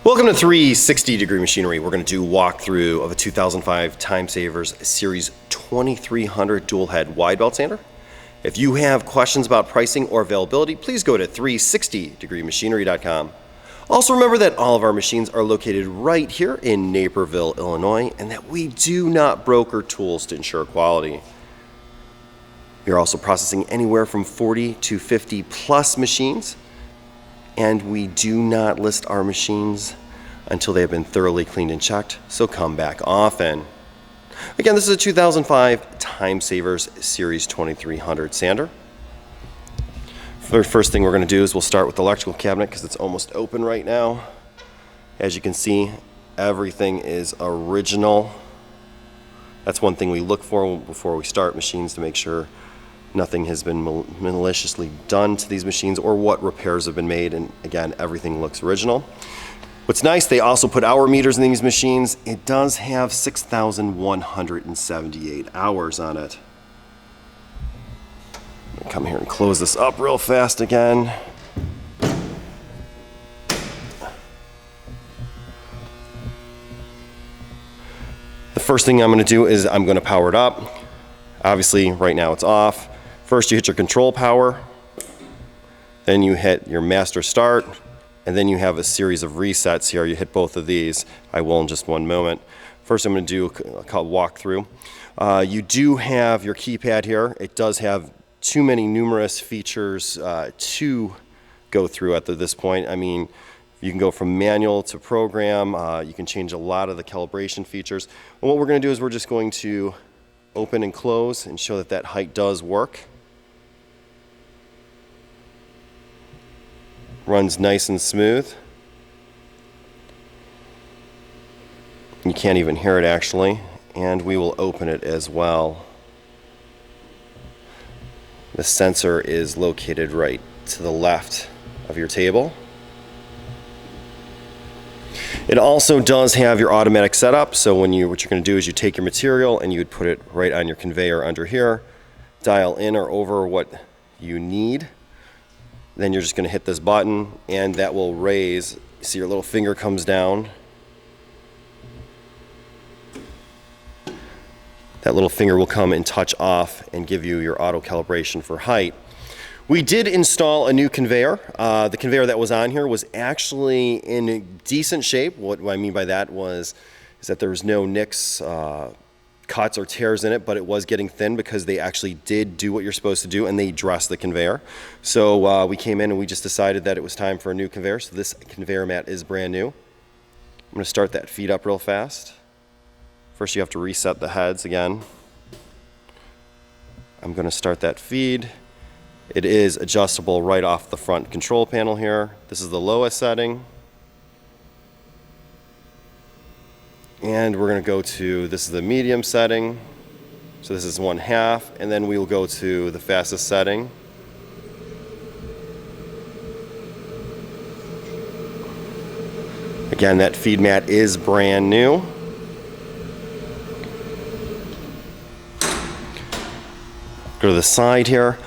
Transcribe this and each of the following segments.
Welcome to 360 Degree Machinery. We're going to do a walkthrough of a 2005 Timesavers Series 2300 dual head wide belt sander. If you have questions about pricing or availability, please go to 360degreemachinery.com. Also remember that all of our machines are located right here in Naperville, Illinois, and that we do not broker tools to ensure quality. We are also processing anywhere from 40 to 50 plus machines, and we do not list our machines until they have been thoroughly cleaned and checked, so come back often. Again, this is a 2005 Timesavers Series 2300 sander. The first thing we're going to do is we'll start with the electrical cabinet because it's almost open right now. As you can see, everything is original. That's one thing we look for before we start machines, to make sure nothing has been maliciously done to these machines or what repairs have been made, and again, everything looks original. What's nice, they also put hour meters in these machines. It does have 6,178 hours on it. I'll come here and close this up real fast again. The first thing I'm going to do is I'm going to power it up. Obviously, right now it's off. First, you hit your control power, then you hit your master start, and then you have a series of resets here. You hit both of these. I will in just one moment. First, I'm going to do a walkthrough. You do have your keypad here. It does have too many numerous features to go through at this point. I mean, you can go from manual to program. You can change a lot of the calibration features. And what we're going to do is we're just going to open and close and show that that height does work. Runs nice and smooth. You can't even hear it actually, and we will open it as well. The sensor is located right to the left of your table. It also does have your automatic setup, so what you're going to do is you take your material and you would put it right on your conveyor under here, dial in or over what you need. Then you're just going to hit this button and that will raise. See, your little finger comes down. That little finger will come and touch off and give you your auto calibration for height. We did install a new conveyor. The conveyor that was on here was actually in decent shape. What I mean by that is that there was no nicks, cuts or tears in it, but it was getting thin because they actually did do what you're supposed to do and they dressed the conveyor. So we came in and we just decided that it was time for a new conveyor. So this conveyor mat is brand new. I'm going to start that feed up real fast. First you have to reset the heads again. I'm going to start that feed. It is adjustable right off the front control panel here. This is the lowest setting. And we're going to go to, this is the medium setting. So this is 1/2, and then we will go to the fastest setting. Again, that feed mat is brand new. Go to the side here.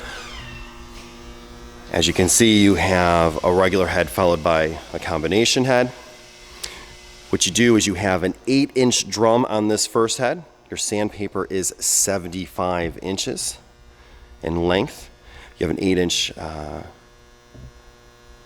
As you can see, you have a regular head followed by a combination head. What you do is you have an 8-inch drum on this first head. Your sandpaper is 75 inches in length. You have an 8-inch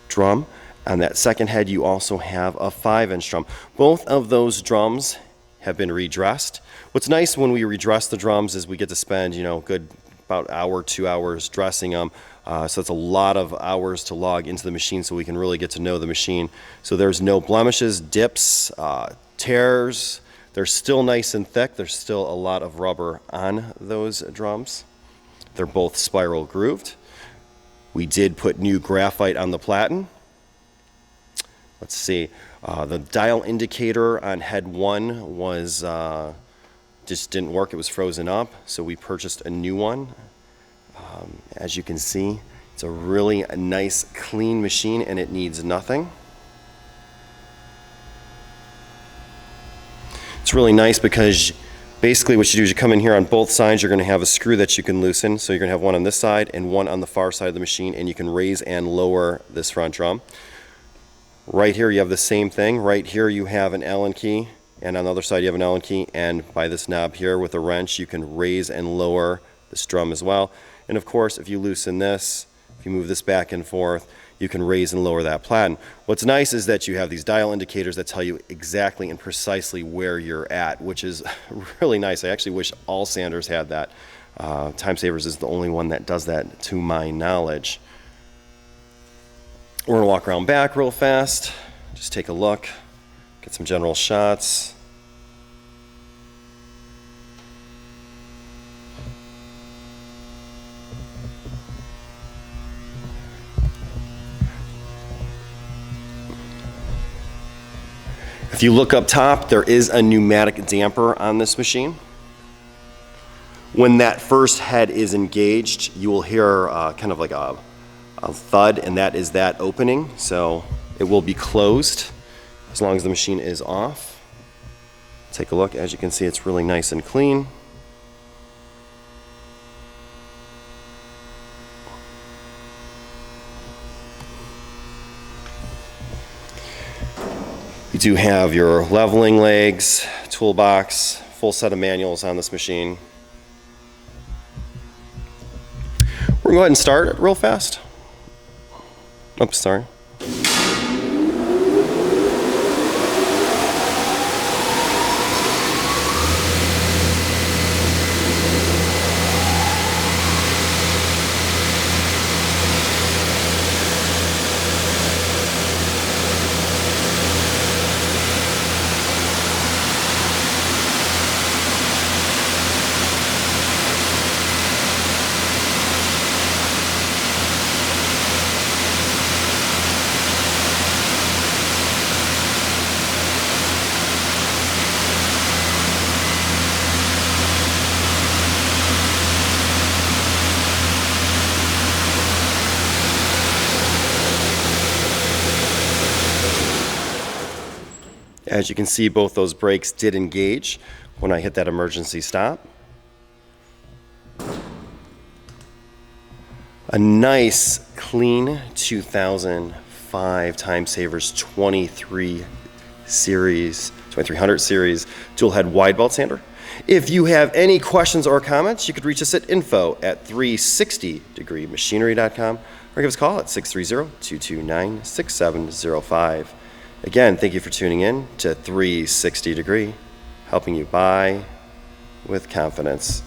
drum. On that second head, you also have a 5-inch drum. Both of those drums have been redressed. What's nice when we redress the drums is we get to spend, good about hour, 2 hours dressing them. So it's a lot of hours to log into the machine so we can really get to know the machine. So there's no blemishes, dips, tears. They're still nice and thick. There's still a lot of rubber on those drums. They're both spiral grooved. We did put new graphite on the platen. Let's see. The dial indicator on head 1 was just didn't work. It was frozen up. So we purchased a new one. As you can see, it's a really nice, clean machine, and it needs nothing. It's really nice because basically what you do is you come in here on both sides. You're going to have a screw that you can loosen. So you're going to have one on this side and one on the far side of the machine, and you can raise and lower this front drum. Right here you have the same thing. Right here you have an Allen key, and on the other side you have an Allen key, and by this knob here with a wrench you can raise and lower this drum as well. And of course, if you loosen this, if you move this back and forth, you can raise and lower that platen. What's nice is that you have these dial indicators that tell you exactly and precisely where you're at, which is really nice. I actually wish all sanders had that. Timesavers is the only one that does that to my knowledge. We're gonna walk around back real fast, just take a look, get some general shots. If you look up top, there is a pneumatic damper on this machine. When that first head is engaged, you will hear kind of like a thud, and that is that opening. So it will be closed as long as the machine is off. Take a look. As you can see, it's really nice and clean. You do have your leveling legs, toolbox, full set of manuals on this machine. We're gonna go ahead and start it real fast. Oops, sorry. As you can see, both those brakes did engage when I hit that emergency stop. A nice, clean 2005 Timesavers 2300 series dual head wide belt sander. If you have any questions or comments, you could reach us at info@360degreemachinery.com or give us a call at 630-229-6705. Again, thank you for tuning in to 360 Degree, helping you buy with confidence.